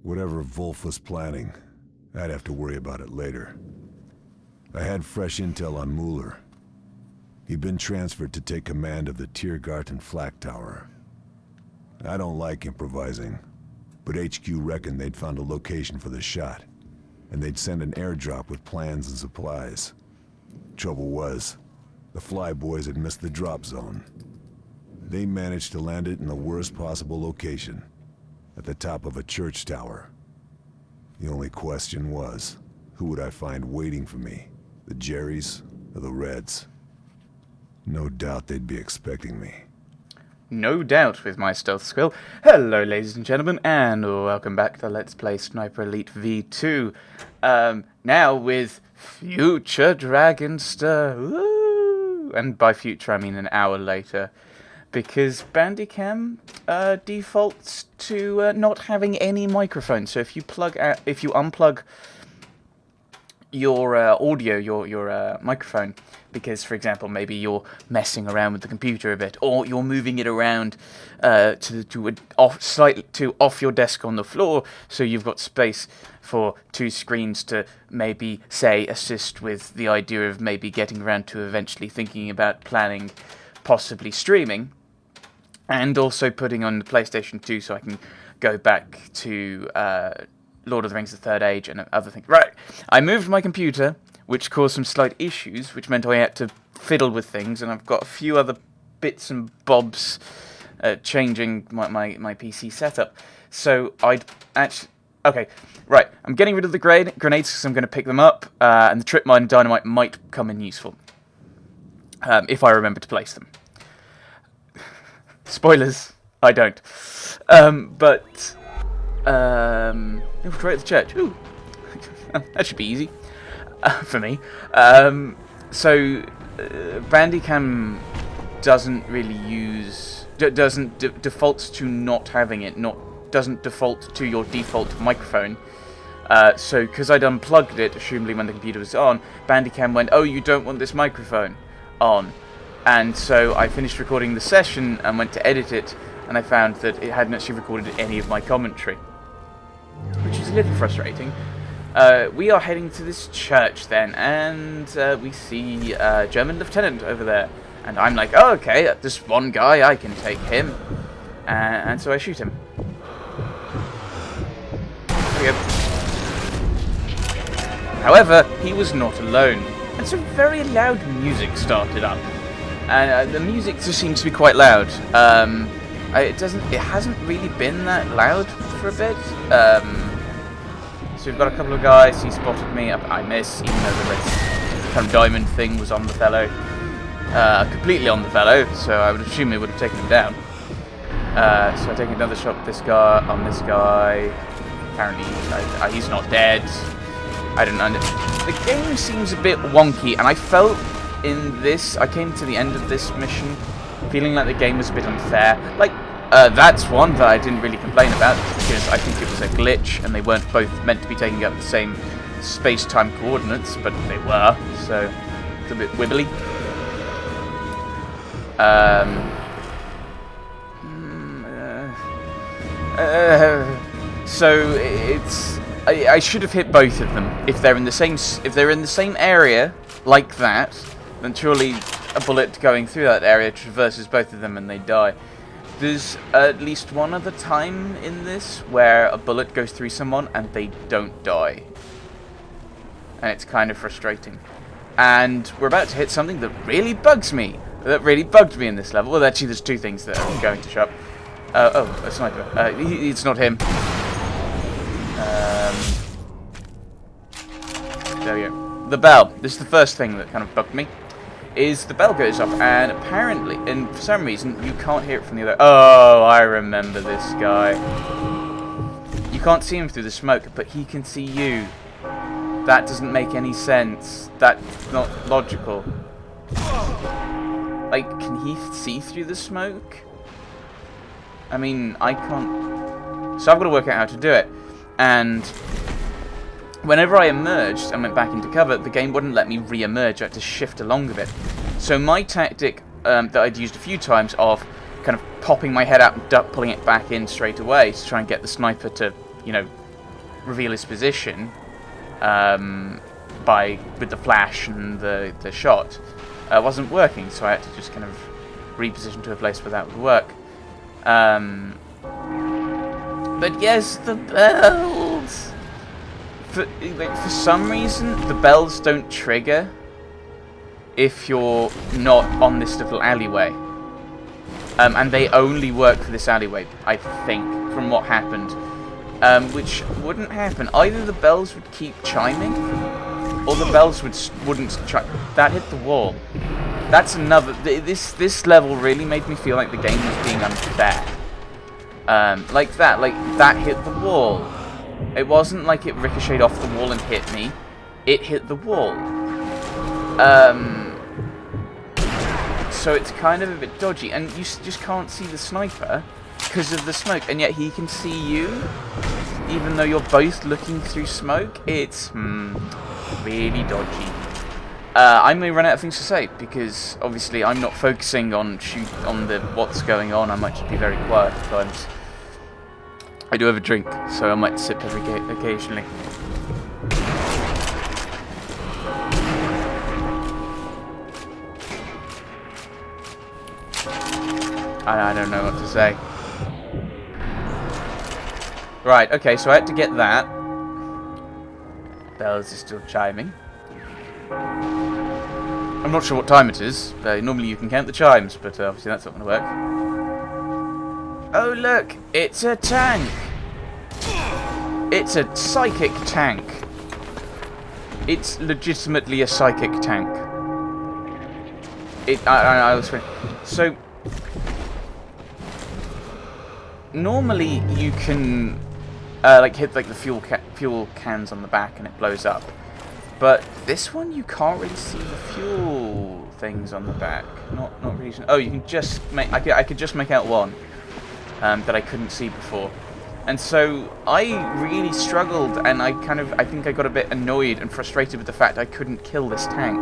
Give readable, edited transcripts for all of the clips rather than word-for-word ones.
Whatever Wolf was planning, I'd have to worry about it later. I had fresh intel on Mueller. He'd been transferred to take command of the Tiergarten Flak Tower. I don't like improvising, but HQ reckoned they'd found a location for the shot, and they'd send an airdrop with plans and supplies. Trouble was, the Flyboys had missed the drop zone. They managed to land it in the worst possible location, at the top of a church tower. The only question was, who would I find waiting for me? The Jerrys or the Reds? No doubt they'd be expecting me. No doubt with my stealth skill. Hello ladies and gentlemen, and welcome back to Let's Play Sniper Elite V2. Now with Future Dragonster. Woo! And by future I mean an hour later. Because Bandicam defaults to not having any microphone. So if you unplug your audio, your microphone, because for example maybe you're messing around with the computer a bit, or you're moving it around off your desk on the floor, so you've got space for two screens to maybe say assist with the idea of maybe getting around to eventually thinking about planning possibly streaming, and also putting on the PlayStation 2 so I can go back to Lord of the Rings: The Third Age and other things. Right, I moved my computer, which caused some slight issues, which meant I had to fiddle with things, and I've got a few other bits and bobs changing my PC setup. So I'd actually... Okay, right, I'm getting rid of the grenades because I'm going to pick them up, and the trip mine and dynamite might come in useful. If I remember to place them. Spoilers, I don't. Right at the church. Ooh. That should be easy. For me. Bandicam doesn't really use... defaults to not having it, doesn't default to your default microphone. So, because I'd unplugged it, assumably when the computer was on, Bandicam went, oh, you don't want this microphone on. And so I finished recording the session and went to edit it, and I found that it hadn't actually recorded any of my commentary, which is a little frustrating. We are heading to this church then, and we see a German lieutenant over there. And I'm like, oh, okay, this one guy, I can take him. And so I shoot him. There we go. However, he was not alone, and some very loud music started up. And the music just seems to be quite loud. It hasn't really been that loud for a bit. So we've got a couple of guys. He spotted me. I miss, even though the red kind of diamond thing was on the fellow, completely on the fellow. So I would assume it would have taken him down. So I take another shot at this guy. On this guy. Apparently, he's not dead. I don't know. The game seems a bit wonky, and I felt in this, I came to the end of this mission feeling like the game was a bit unfair. Like, that's one that I didn't really complain about, because I think it was a glitch, and they weren't both meant to be taking up the same space-time coordinates, but they were, so it's a bit wibbly. So it's... I should have hit both of them. If they're in the same area like that, then surely a bullet going through that area traverses both of them and they die. There's at least one other time in this where a bullet goes through someone and they don't die. And it's kind of frustrating. And we're about to hit something that really bugs me. That really bugged me in this level. Well, actually, there's two things that I'm going to shop. Oh, a sniper. It's not him. There we go. The bell. This is the first thing that kind of bugged me. Is the bell goes off, and apparently, and for some reason, you can't hear it from the other... Oh, I remember this guy. You can't see him through the smoke, but he can see you. That doesn't make any sense. That's not logical. Like, can he see through the smoke? I mean, I can't... So I've got to work out how to do it. And whenever I emerged and went back into cover, the game wouldn't let me re-emerge. I had to shift along a bit. So my tactic that I'd used a few times of kind of popping my head out and pulling it back in straight away to try and get the sniper to, you know, reveal his position with the flash and the shot wasn't working, so I had to just kind of reposition to a place where that would work. But yes, the bells. For some reason, the bells don't trigger if you're not on this little alleyway. And they only work for this alleyway, I think, from what happened. Which wouldn't happen. Either the bells would keep chiming, or the bells wouldn't chime. That hit the wall. That's another... This level really made me feel like the game was being unfair. Like that hit the wall. It wasn't like it ricocheted off the wall and hit me. It hit the wall. So it's kind of a bit dodgy, and you just can't see the sniper because of the smoke, and yet he can see you, even though you're both looking through smoke. It's really dodgy. I may run out of things to say because obviously I'm not focusing on what's going on. I might just be very quiet at times. I do have a drink, so I might sip occasionally. I don't know what to say. Right, okay, so I had to get that. Bells are still chiming. I'm not sure what time it is. Normally you can count the chimes, but obviously that's not going to work. Oh look, it's a tank! It's a psychic tank. It's legitimately a psychic tank. I'll explain. So, normally you can hit the fuel cans on the back and it blows up, but this one you can't really see the fuel things on the back. Not really. Oh, you can just make. I could just make out one that I couldn't see before, and so I really struggled, and I think I got a bit annoyed and frustrated with the fact I couldn't kill this tank.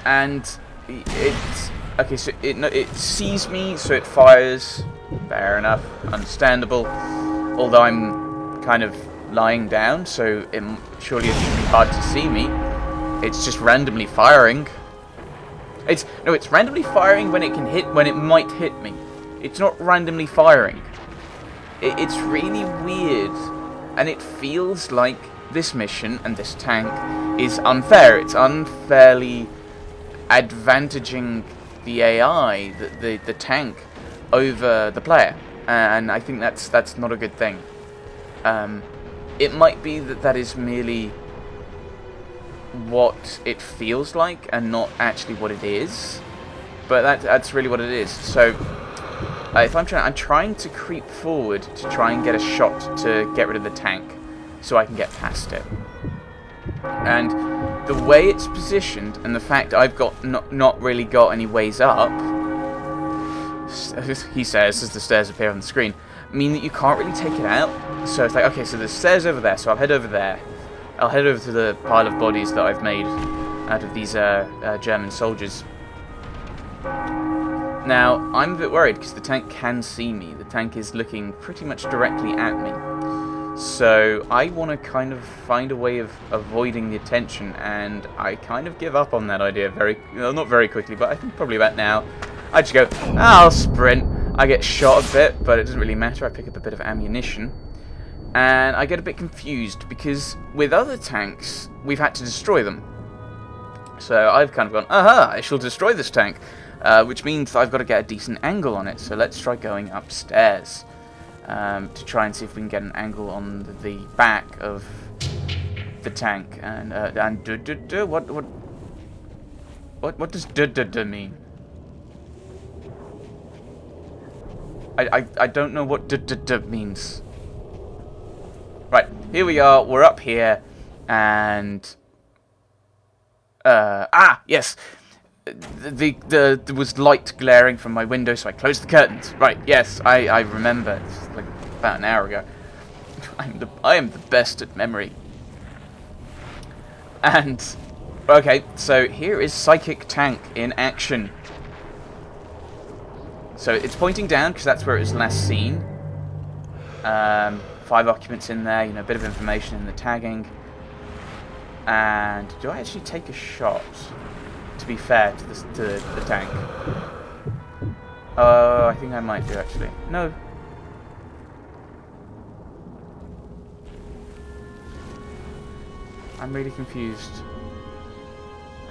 And it's okay. So it sees me, so it fires. Fair enough, understandable. Although I'm kind of lying down, so surely it should be hard to see me. It's just randomly firing. It's randomly firing when it might hit me. It's not randomly firing. It's really weird, and it feels like this mission and this tank is unfair. It's unfairly advantaging the AI, the tank, over the player, and I think that's not a good thing. It might be that is merely what it feels like and not actually what it is, but that's really what it is. So if I'm trying to creep forward to try and get a shot to get rid of the tank so I can get past it. And the way it's positioned and the fact I've got not really got any ways up, he says as the stairs appear on the screen, mean that you can't really take it out. So it's like, okay, so there's stairs over there, so I'll head over there. I'll head over to the pile of bodies that I've made out of these German soldiers. Now, I'm a bit worried because the tank can see me. The tank is looking pretty much directly at me. So I want to kind of find a way of avoiding the attention, and I kind of give up on that idea not very quickly, but I think probably about now. I just go, I'll sprint. I get shot a bit, but it doesn't really matter. I pick up a bit of ammunition. And I get a bit confused because with other tanks, we've had to destroy them. So I've kind of gone, aha, I shall destroy this tank. Which means I've got to get a decent angle on it. So let's try going upstairs to try and see if we can get an angle on the back of the tank. And what does mean? I don't know what means. Right, here we are. We're up here, and yes. There was light glaring from my window, so I closed the curtains. Right, yes, I remember. It's like about an hour ago. I am the best at memory. And okay, so here is Psychic Tank in action. So it's pointing down because that's where it was last seen. 5 occupants in there, you know, a bit of information in the tagging. And do I actually take a shot, to be fair to the tank? Oh, I think I might do, actually. No. I'm really confused.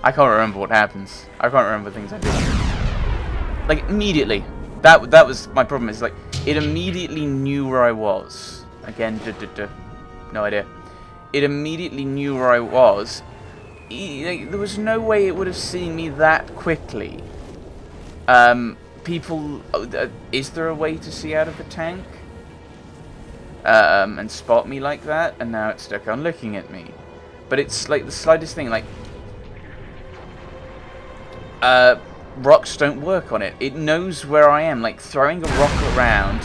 I can't remember what happens. I can't remember things I did. Like, immediately. That was my problem, is like, it immediately knew where I was. Again, no idea. It immediately knew where I was. Like, there was no way it would have seen me that quickly. People... is there a way to see out of the tank? And spot me like that? And now it's stuck on looking at me. But it's like the slightest thing, like... rocks don't work on it. It knows where I am. Like, throwing a rock around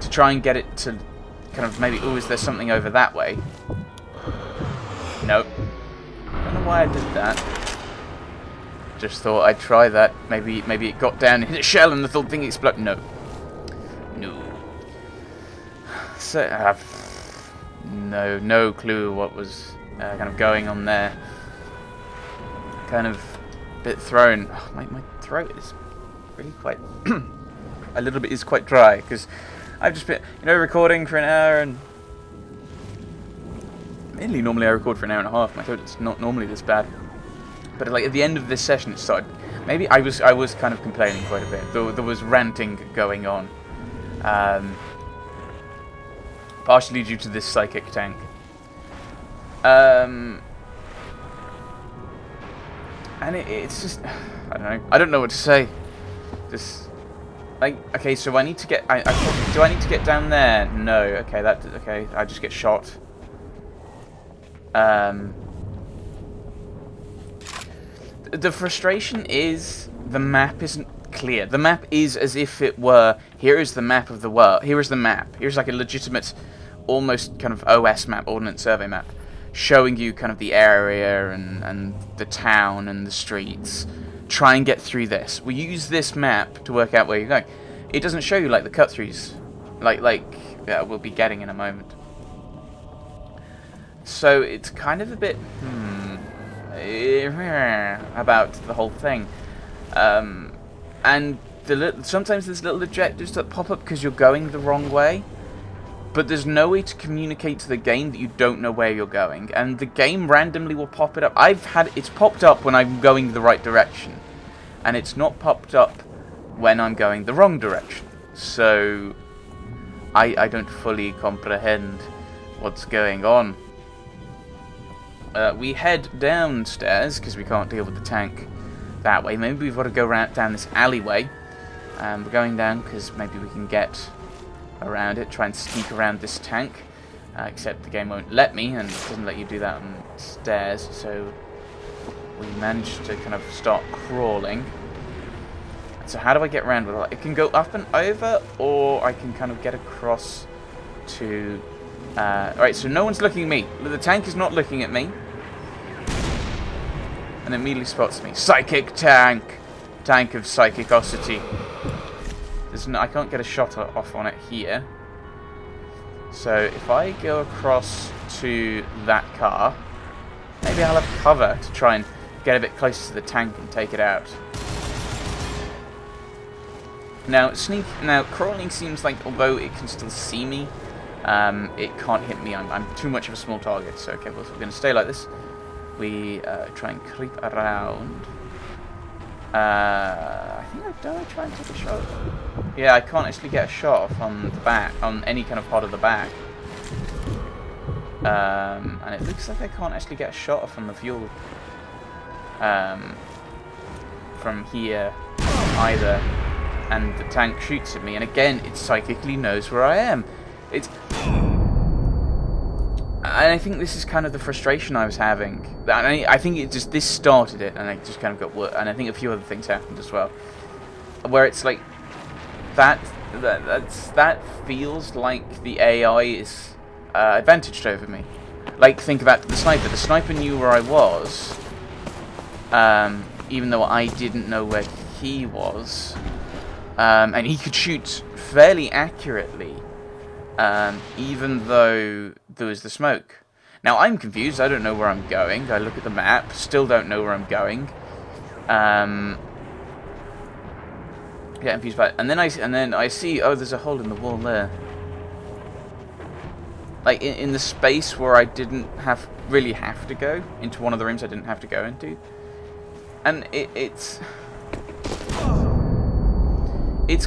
to try and get it to kind of maybe... Ooh, is there something over that way? Nope. I don't know why I did that. Just thought I'd try that. Maybe it got down in a shell and the whole thing exploded. No. No. So, no clue what was kind of going on there. Kind of a bit thrown. Oh, my throat is really quite... a little bit is quite dry, because I've just been, you know, recording for an hour and... Mainly, normally I record for an hour and a half. My throat is not normally this bad. But like at the end of this session, it started. Maybe I was kind of complaining quite a bit. There was ranting going on, partially due to this psychic tank. And it's just, I don't know. I don't know what to say. Just like, okay, so I need to get. Do I need to get down there? No. Okay, okay. I just get shot. The frustration is the map isn't clear. The map is as if it were, here is the map of the world. Here is the map. Here's like a legitimate, almost kind of OS map, Ordnance Survey map, showing you kind of the area and the town and the streets. Try and get through this. We use this map to work out where you're going. It doesn't show you like the cut-throughs, like we'll be getting in a moment. So it's kind of a bit about the whole thing, and sometimes there's little objectives that pop up because you're going the wrong way, but there's no way to communicate to the game that you don't know where you're going, and the game randomly will pop it up. It's popped up when I'm going the right direction, and it's not popped up when I'm going the wrong direction. So I don't fully comprehend what's going on. We head downstairs because we can't deal with the tank that way. Maybe we've got to go down this alleyway. We're going down because maybe we can get around it, try and sneak around this tank. Except the game won't let me, and it doesn't let you do that on stairs. So we managed to kind of start crawling. So how do I get around with it? It can go up and over, or I can kind of get across to... Alright, so no one's looking at me. The tank is not looking at me. And immediately spots me. Psychic tank! Tank of psychicosity. I can't get a shot off on it here. So if I go across to that car, maybe I'll have cover to try and get a bit closer to the tank and take it out. Now, crawling seems like, although it can still see me, it can't hit me. I'm too much of a small target. So okay, well, we're going to stay like this. We try and creep around. I think I've done. Try and take a shot. Yeah, I can't actually get a shot off on the back, on any kind of part of the back. And it looks like I can't actually get a shot off on the fuel from here either. And the tank shoots at me, and again, it psychically knows where I am. And I think this is kind of the frustration I was having. I think this started it, and it just kind of got worse. And I think a few other things happened as well, where it's like that feels like the AI is advantaged over me. Like, think about the sniper. The sniper knew where I was, even though I didn't know where he was, and he could shoot fairly accurately. even though there was the smoke. Now I'm confused. I don't know where I'm going. I look at the map, still don't know where I'm going. Get confused by it. And then I see, oh, there's a hole in the wall there. Like in the space where I didn't really have to go into one of the rooms I didn't have to go into, and it's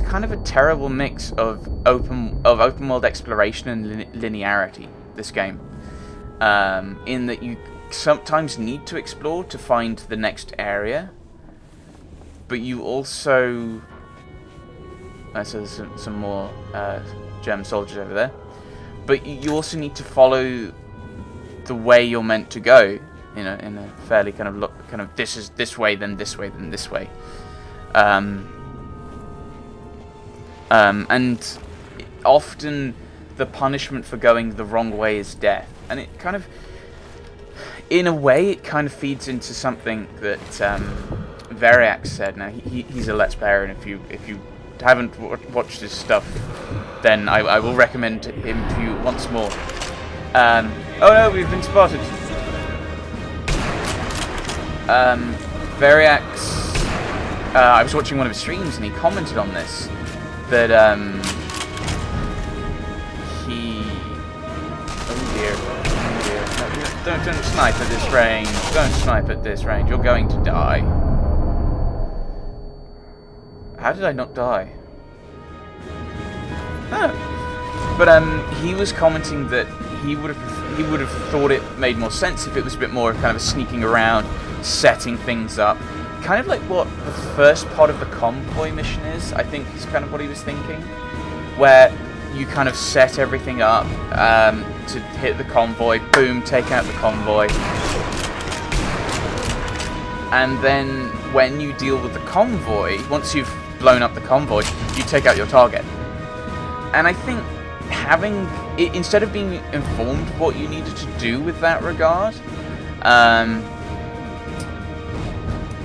kind of a terrible mix of open world exploration and linearity. This game, in that you sometimes need to explore to find the next area, but you also so there's some more German soldiers over there. But you also need to follow the way you're meant to go, in a fairly kind of this is this way, then this way, then this way. And often the punishment for going the wrong way is death, and it kind of, in a way, it kind of feeds into something that Variax said. Now he's a Let's Player, and if you haven't watched his stuff, then I will recommend him to you once more. Oh no, we've been spotted. Variax, I was watching one of his streams and he commented on this, that oh dear, no, don't snipe at this range, don't snipe at this range, you're going to die. How did I not die? Oh. But he was commenting that he would have thought it made more sense if it was a bit more kind of a sneaking around, setting things up, kind of like what the first part of the convoy mission is. I think is kind of what he was thinking, where you kind of set everything up to hit the convoy, boom, take out the convoy, and then when you deal with the convoy, once you've blown up the convoy, you take out your target. And I think instead of being informed of what you needed to do with that regard,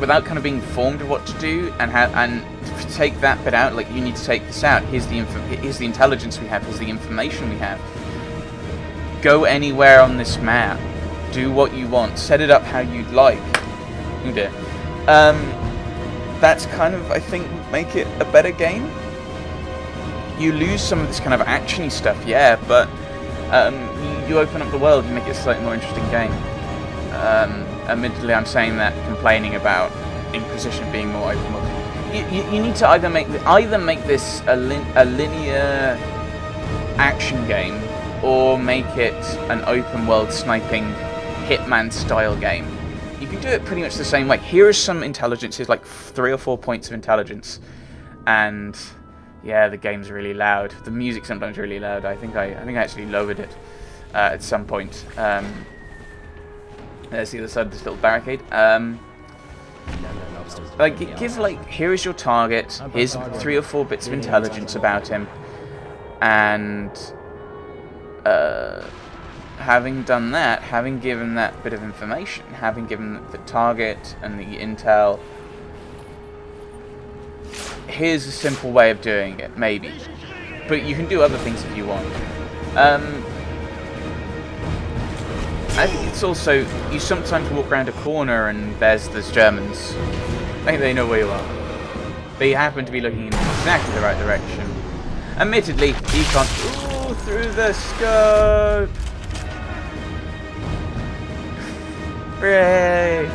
without kind of being informed of what to do and take that bit out, like, you need to take this out, here's the intelligence we have, here's the information we have, go anywhere on this map, do what you want, set it up how you'd like. Oh dear. That's kind of, I think, make it a better game. You lose some of this kind of actiony stuff, yeah, but you open up the world, you make it a slightly more interesting game. Admittedly, I'm saying that complaining about Inquisition being more open world. You need to either make this a linear action game, or make it an open world sniping Hitman style game. You can do it pretty much the same way. Here is some intelligence. Here's like 3 or 4 points of intelligence, and yeah, the game's really loud. The music sometimes really loud. I think I actually lowered it at some point. There's the other side of this little barricade. Here is your target. Here's 3 or 4 bits of intelligence about him, and having done that, having given that bit of information, having given the target and the intel, here's a simple way of doing it, maybe. But you can do other things if you want. I think it's also, you sometimes walk around a corner and there's Germans. Maybe they know where you are. They happen to be looking in exactly the right direction. Admittedly, he can't... Ooh, through the scope! Hooray!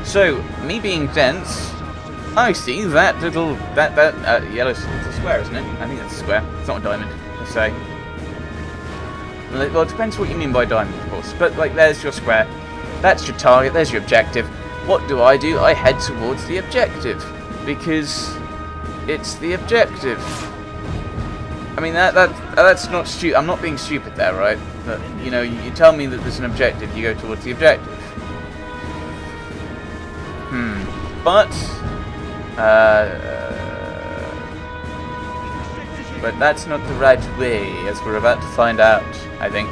So, me being dense, I see that little... That yellow... It's a square, isn't it? I think that's a square. It's not a diamond, let's say. Well, it depends what you mean by diamond, of course. But, like, there's your square. That's your target. There's your objective. What do? I head towards the objective. Because it's the objective. I mean, that's not stupid. I'm not being stupid there, right? But, you know, you tell me that there's an objective, you go towards the objective. But that's not the right way, as we're about to find out, I think.